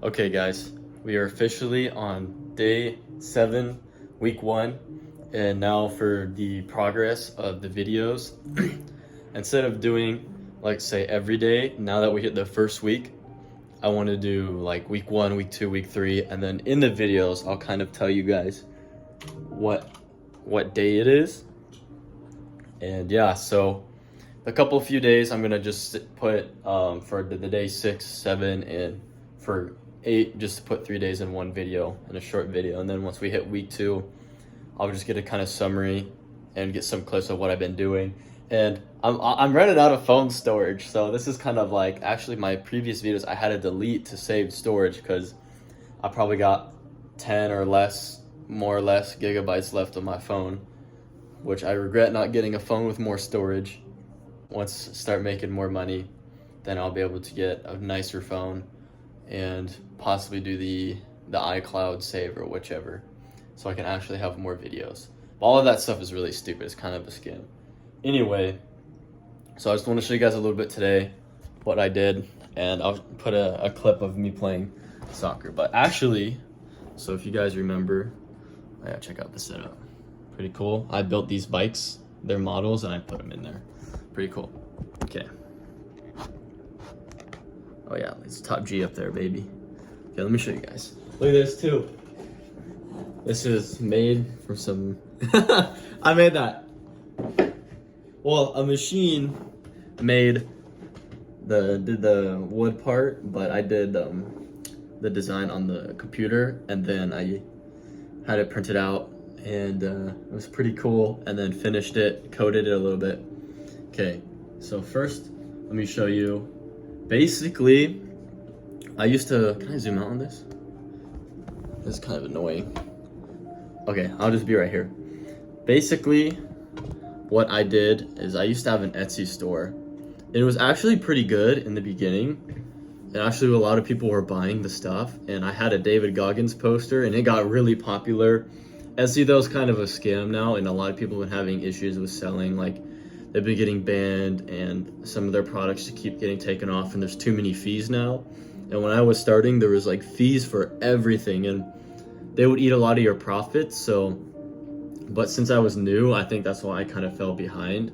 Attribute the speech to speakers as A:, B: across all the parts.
A: Okay guys, we are officially on day 7, week 1, and now for the progress of the videos. Instead of doing, like, say every day, now that we hit the first week, I want to do like week 1, week 2, week 3, and then in the videos I'll kind of tell you guys what day it is. And yeah, so a few days I'm gonna just put for the day 6, 7, and for 8, just to put 3 days in one video, in a short video. And then once we hit week 2, I'll just get a kind of summary and get some clips of what I've been doing. And I'm running out of phone storage, so this is kind of like, actually my previous videos I had to delete to save storage because I probably got 10 or less, more or less gigabytes left on my phone, which I regret not getting a phone with more storage. Once I start making more money, then I'll be able to get a nicer phone and possibly do the iCloud save or whichever, so I can actually have more videos. But all of that stuff is really stupid. It's kind of a scam. Anyway, so I just want to show you guys a little bit today what I did, and I'll put a clip of me playing soccer. But actually, so if you guys remember, yeah, check out the setup. Pretty cool. I built these bikes, they're models, and I put them in there. Pretty cool. Okay. Oh yeah, it's top G up there, baby. Okay, let me show you guys. Look at this too. This is made from some I made that. Well, a machine made did the wood part, but I did the design on the computer, and then I had it printed out, and it was pretty cool, and then finished it, coated it a little bit. Okay, so first let me show you. Basically, I used to, can I zoom out on this? This is kind of annoying. Okay, I'll just be right here. Basically, what I did is I used to have an Etsy store. It was actually pretty good in the beginning. And actually a lot of people were buying the stuff. And I had a David Goggins poster and it got really popular. Etsy though is kind of a scam now, and a lot of people have been having issues with selling. Like, they've been getting banned and some of their products keep getting taken off, and there's too many fees now. And when I was starting, there was like fees for everything, and they would eat a lot of your profits. So, but since I was new, I think that's why I kind of fell behind.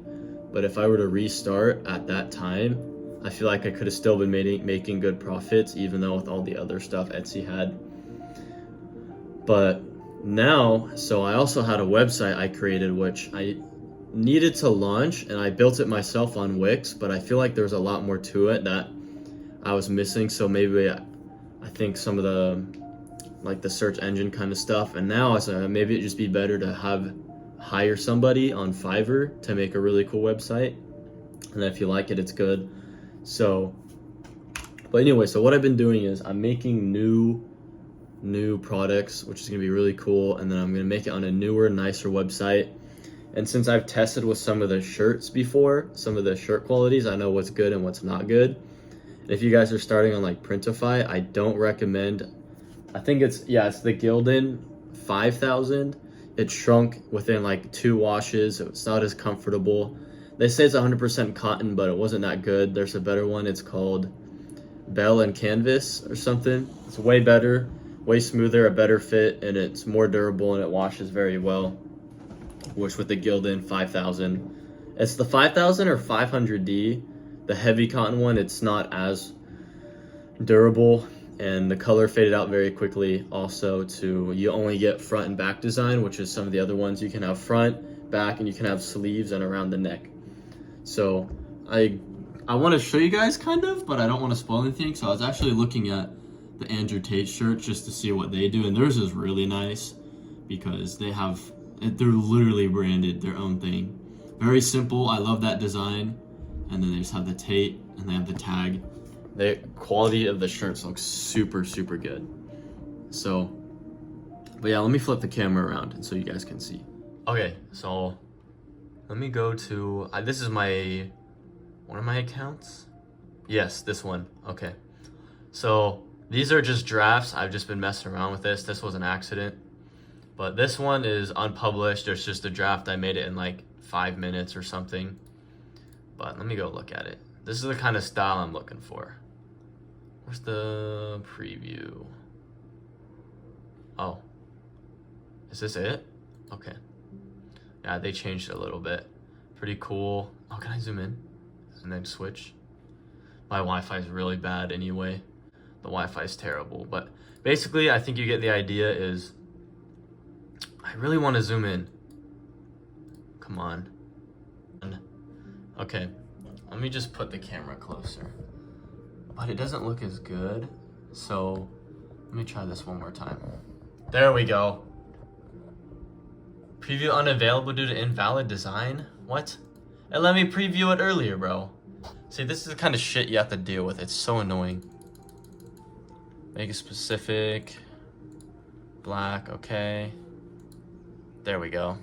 A: But if I were to restart at that time, I feel like I could have still been making good profits, even though with all the other stuff Etsy had. But now, so I also had a website I created, which I needed to launch, and I built it myself on Wix, but I feel like there's a lot more to it that I was missing. So maybe I think some of the, like the search engine kind of stuff, and now I said maybe it'd just be better to hire somebody on Fiverr to make a really cool website, and if you like it, it's good. So, but anyway, so what I've been doing is I'm making new products, which is gonna be really cool, and then I'm gonna make it on a newer, nicer website. And since I've tested with some of the shirts before, some of the shirt qualities, I know what's good and what's not good. And if you guys are starting on like Printify, I don't recommend, I think it's the Gildan 5000. It shrunk within like 2 washes, so it's not as comfortable. They say it's 100% cotton, but it wasn't that good. There's a better one, it's called Bell and Canvas or something. It's way better, way smoother, a better fit, and it's more durable, and it washes very well. Which with the Gildan 5000, it's the 5000 or 500D, the heavy cotton one, it's not as durable, and the color faded out very quickly. Also, you only get front and back design, which is some of the other ones. You can have front, back, and you can have sleeves and around the neck. So I want to show you guys kind of, but I don't want to spoil anything. So I was actually looking at the Andrew Tate shirt just to see what they do, and theirs is really nice because they're literally branded their own thing. Very simple. I love that design. And then they just have the Tate, and they have the tag. The quality of the shirts looks super, super good. So, but yeah, let me flip the camera around and so you guys can see. Okay, so let me go to, this is one of my accounts. Yes, this one. Okay. So these are just drafts. I've just been messing around with this. This was an accident. But this one is unpublished. It's just a draft. I made it in like 5 minutes or something. But let me go look at it. This is the kind of style I'm looking for. Where's the preview? Is this it? Okay. Yeah, they changed it a little bit. Pretty cool. Oh, can I zoom in? And then switch? My Wi-Fi is really bad anyway. The Wi-Fi is terrible. But basically, I think you get the idea is... I really want to zoom in. Come on. Okay. Let me just put the camera closer. But it doesn't look as good. So, let me try this one more time. There we go. Preview unavailable due to invalid design? What? And let me preview it earlier, bro. See, this is the kind of shit you have to deal with. It's so annoying. Make it specific. Black, okay. There we go.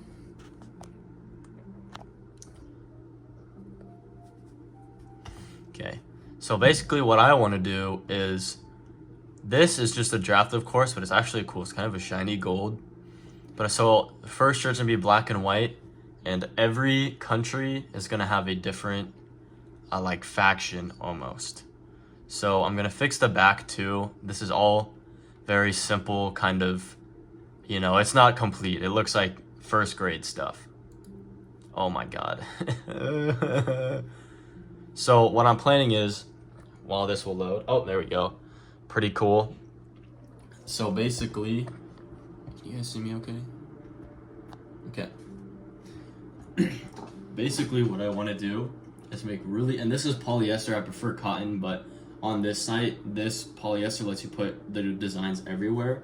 A: Okay. So basically what I want to do is, this is just a draft, of course, but it's actually cool. It's kind of a shiny gold. But so the first shirt's gonna be black and white, and every country is gonna have a different like faction almost. So I'm gonna fix the back too. This is all very simple, kind of, you know, it's not complete. It looks like first grade stuff. Oh my god. So what I'm planning is, while this will load, oh, there we go. Pretty cool. So basically, can you guys see me okay? Okay. Basically what I want to do is make really, and this is polyester, I prefer cotton, but on this site, this polyester lets you put the designs everywhere.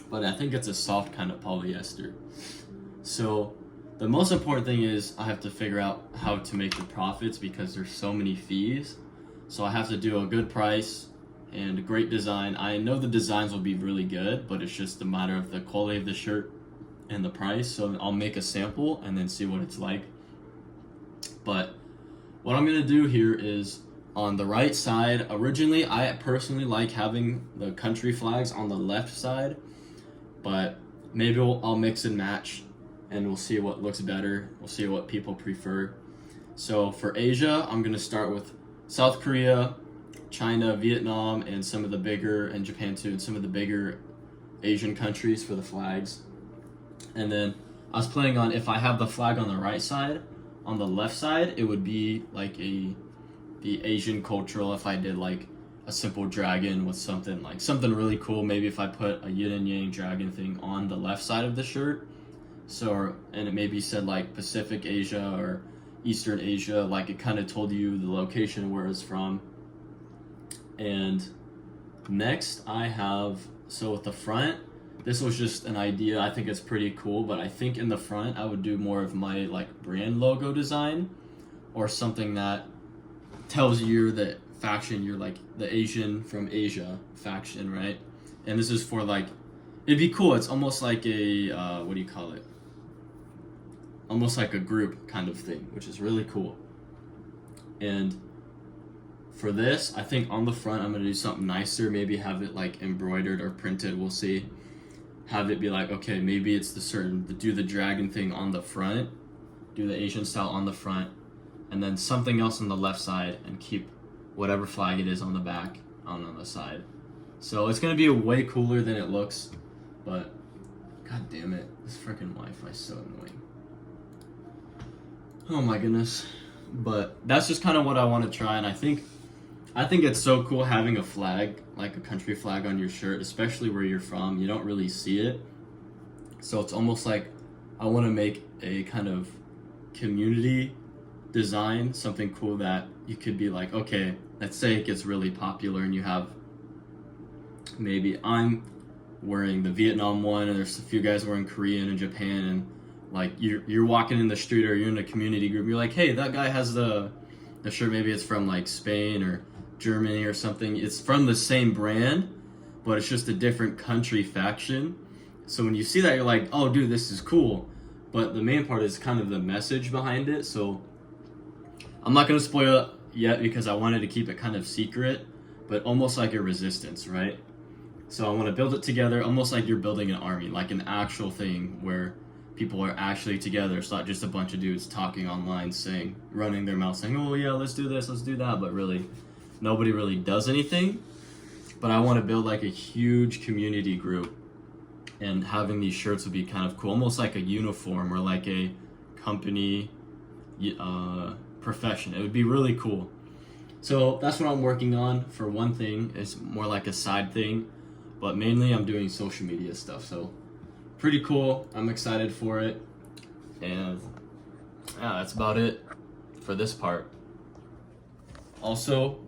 A: But I think it's a soft kind of polyester. So the most important thing is I have to figure out how to make the profits because there's so many fees. So I have to do a good price and a great design. I know the designs will be really good, but it's just a matter of the quality of the shirt and the price. So I'll make a sample and then see what it's like. But what I'm gonna do here is on the right side, originally I personally like having the country flags on the left side, but maybe I'll mix and match and we'll see what looks better. We'll see what people prefer. So for Asia, I'm gonna start with South Korea, China, Vietnam, and some of the bigger, and Japan too, and some of the bigger Asian countries for the flags. And then I was planning on, if I have the flag on the right side, on the left side, it would be like the Asian cultural, if I did like a simple dragon with something really cool. Maybe if I put a yin and yang dragon thing on the left side of the shirt. So, and it maybe said like Pacific Asia or Eastern Asia, like it kind of told you the location where it's from. And next I have, so with the front, this was just an idea. I think it's pretty cool, but I think in the front I would do more of my like brand logo design or something that tells you you're the faction, you're like the Asian from Asia faction, right? And this is for like, it'd be cool. It's almost like a, what do you call it? Almost like a group kind of thing, which is really cool. And for this, I think on the front, I'm gonna do something nicer. Maybe have it like embroidered or printed, we'll see. Have it be like, okay, maybe it's do the dragon thing on the front, do the Asian style on the front, and then something else on the left side, and keep whatever flag it is on the back on the side. So it's gonna be way cooler than it looks, but god damn it, this freaking Wi-Fi is so annoying. Oh my goodness. But that's just kind of what I want to try, and I think it's so cool having a flag, like a country flag on your shirt, especially where you're from. You don't really see it. So it's almost like I want to make a kind of community design, something cool that you could be like, okay, let's say it gets really popular and you have, maybe I'm wearing the Vietnam one and there's a few guys wearing Korean and Japan, and like you're walking in the street or you're in a community group, you're like, hey, that guy has the shirt, maybe it's from like Spain or Germany or something. It's from the same brand, but it's just a different country faction. So when you see that, you're like, oh dude, this is cool. But the main part is kind of the message behind it. So I'm not going to spoil it yet because I wanted to keep it kind of secret, but almost like a resistance, right? So I want to build it together, almost like you're building an army, like an actual thing where people are actually together. It's not just a bunch of dudes talking online saying, running their mouth saying, oh yeah, let's do this, let's do that, but really nobody really does anything. But I want to build like a huge community group and having these shirts would be kind of cool, almost like a uniform or like a company profession. It would be really cool. So that's what I'm working on. For one thing, it's more like a side thing, but mainly I'm doing social media stuff. So pretty cool. I'm excited for it. And yeah, that's about it for this part. Also,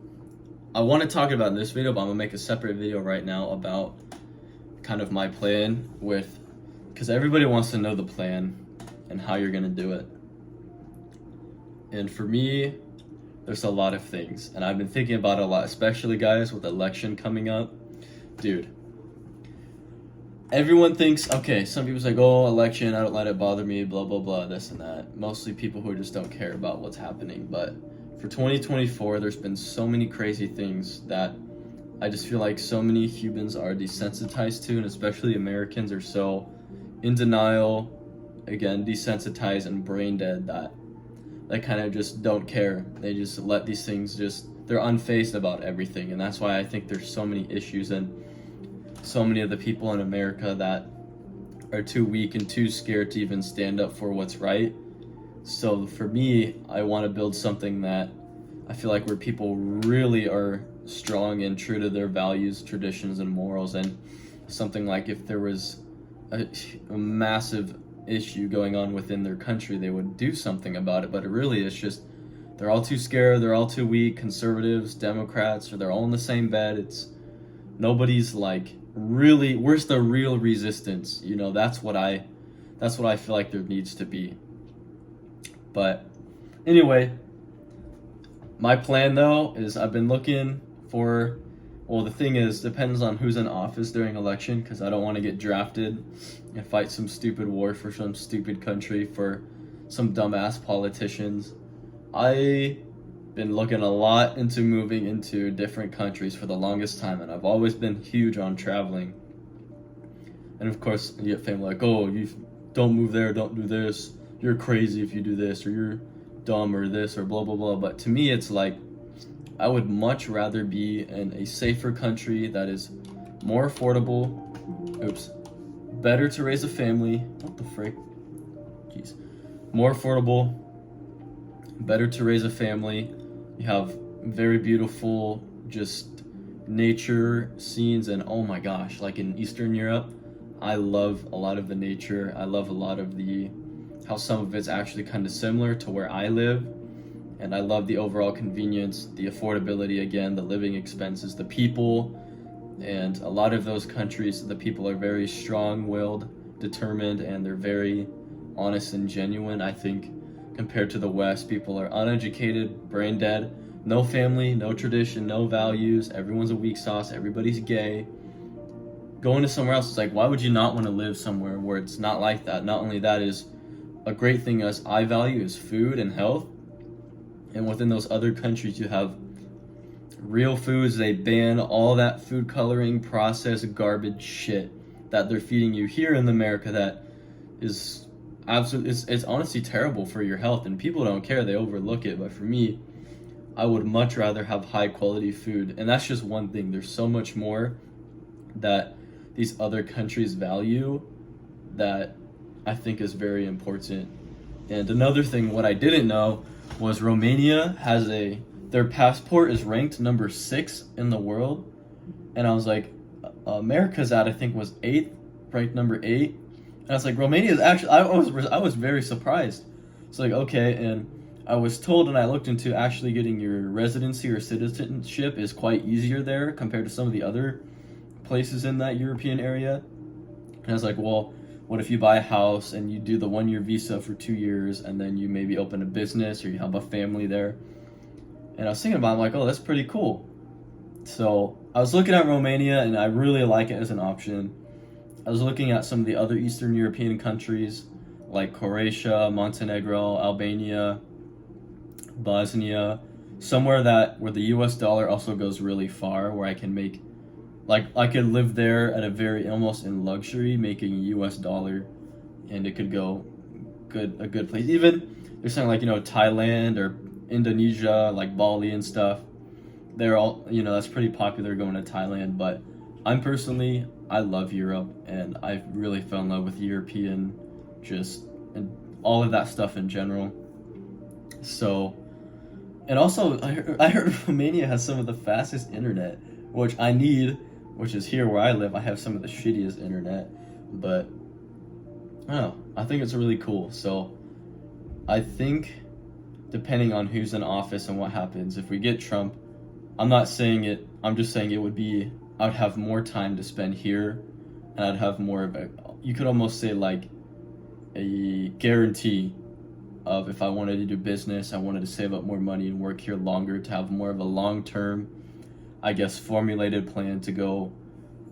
A: I want to talk about in this video, but I'm gonna make a separate video right now about kind of my plan with, because everybody wants to know the plan and how you're gonna do it. And for me, there's a lot of things, and I've been thinking about it a lot, especially guys with the election coming up. Dude, everyone thinks, okay, some people's like, oh, election, I don't let it bother me, blah, blah, blah, this and that. Mostly people who just don't care about what's happening. But for 2024, there's been so many crazy things that I just feel like so many humans are desensitized to, and especially Americans are so in denial, again, desensitized and brain dead that they kind of just don't care. They just let these things they're unfazed about everything. And that's why I think there's so many issues and so many of the people in America that are too weak and too scared to even stand up for what's right. So for me, I want to build something that I feel like where people really are strong and true to their values, traditions, and morals. And something like if there was a massive issue going on within their country, they would do something about it. But it really is just they're all too scared, they're all too weak. Conservatives, Democrats, or they're all in the same bed. It's nobody's like really, where's the real resistance? You know, that's what I feel like there needs to be. But anyway, my plan though is I've been looking for, well, the thing is, depends on who's in office during election, because I don't want to get drafted and fight some stupid war for some stupid country for some dumbass politicians. I've been looking a lot into moving into different countries for the longest time, and I've always been huge on traveling. And of course, you get family like, oh, you don't move there, don't do this, you're crazy if you do this, or you're dumb, or this, or blah, blah, blah. But to me, it's like, I would much rather be in a safer country that is more affordable, better to raise a family, what the frick, jeez, more affordable, better to raise a family. You have very beautiful just nature scenes, and oh my gosh, like in Eastern Europe, I love a lot of the nature. I love a lot of how some of it's actually kind of similar to where I live. And I love the overall convenience, the affordability, again, the living expenses, the people. And a lot of those countries, the people are very strong-willed, determined, and they're very honest and genuine. I think compared to the West, people are uneducated, brain dead, no family, no tradition, no values. Everyone's a weak sauce. Everybody's gay. Going to somewhere else is like, why would you not want to live somewhere where it's not like that? Not only that is a great thing as I value is food and health. And within those other countries, you have real foods. They ban all that food coloring, processed garbage shit that they're feeding you here in America that is absolutely, it's honestly terrible for your health. And people don't care. They overlook it. But for me, I would much rather have high quality food. And that's just one thing. There's so much more that these other countries value that I think is very important. And another thing, what I didn't know was Romania has their passport is ranked number 6 in the world. And I was like, America's I think was 8th, ranked number 8. And I was like, Romania is actually, I was very surprised. It's like, okay, and I was told, and I looked into actually getting your residency or citizenship is quite easier there compared to some of the other places in that European area. And I was like, well, what if you buy a house and you do the 1-year visa for 2 years and then you maybe open a business or you have a family there? And I was thinking about it, I'm like, oh, that's pretty cool. So I was looking at Romania and I really like it as an option. I was looking at some of the other Eastern European countries like Croatia, Montenegro, Albania, Bosnia, somewhere where the US dollar also goes really far, where I can make, like, I could live there at a very, almost in luxury, making a US dollar, and it could go a good place. Even, there's something like, Thailand or Indonesia, like Bali and stuff. They're all, that's pretty popular going to Thailand, but I'm personally, I love Europe, and I really fell in love with European, just and all of that stuff in general. So, and also I heard Romania has some of the fastest internet, which I need, which is here where I live. I have some of the shittiest internet, but I don't know. I think it's really cool. So I think depending on who's in office and what happens, if we get Trump, I'm not saying it, I'm just saying it would be, I'd have more time to spend here, and I'd have more of a, you could almost say like a guarantee of if I wanted to do business, I wanted to save up more money and work here longer to have more of a long-term, I guess, formulated plan to go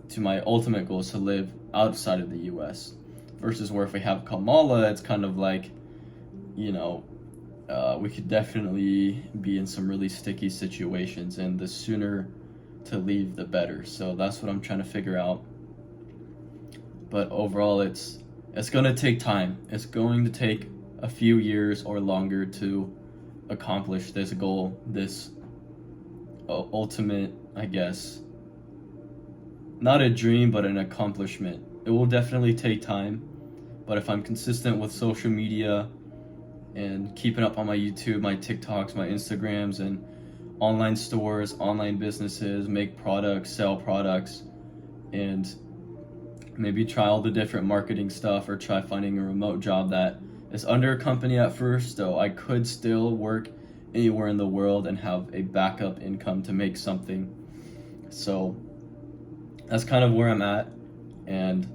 A: to my ultimate goal is to live outside of the US. Versus where if we have Kamala, it's kind of like, you know, we could definitely be in some really sticky situations, and the sooner to leave, the better. So that's what I'm trying to figure out. But overall, it's going to take time. It's going to take a few years or longer to accomplish this goal, this ultimate, I guess, not a dream, but an accomplishment. It will definitely take time, but if I'm consistent with social media and keeping up on my YouTube, my TikToks, my Instagrams, and online stores, online businesses, make products, sell products, and maybe try all the different marketing stuff, or try finding a remote job that is under a company at first, so I could still work anywhere in the world and have a backup income to make something. So that's kind of where I'm at, and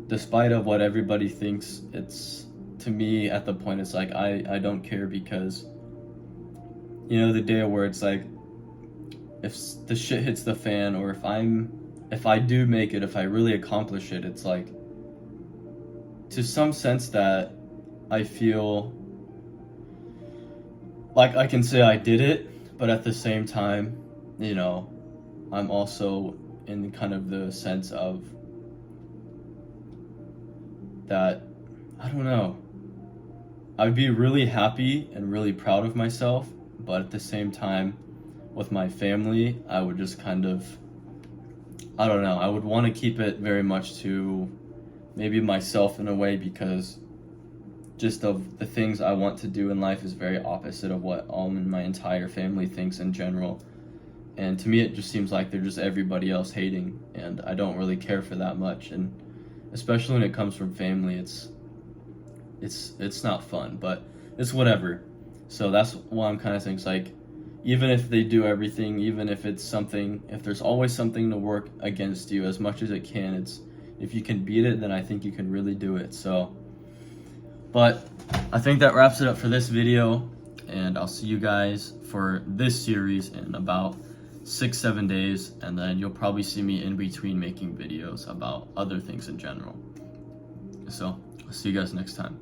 A: despite of what everybody thinks, it's, to me, at the point, it's like, I don't care, because, you know, the day where it's like, if the shit hits the fan, or if I do make it, if I really accomplish it, it's like, to some sense that I feel like I can say I did it, but at the same time, you know, I'm also in kind of the sense of that, I don't know, I'd be really happy and really proud of myself, but at the same time, with my family, I would just kind of, I don't know, I would want to keep it very much to maybe myself in a way, because just of the things I want to do in life is very opposite of what all in my entire family thinks in general. And to me, it just seems like they're just everybody else hating, and I don't really care for that much. And especially when it comes from family, it's not fun, but it's whatever. So that's why I'm kind of saying, it's like, even if they do everything, even if it's something, if there's always something to work against you as much as it can, it's, if you can beat it, then I think you can really do it. So, but I think that wraps it up for this video, and I'll see you guys for this series in about 6-7 days, and then you'll probably see me in between making videos about other things in general. So I'll see you guys next time.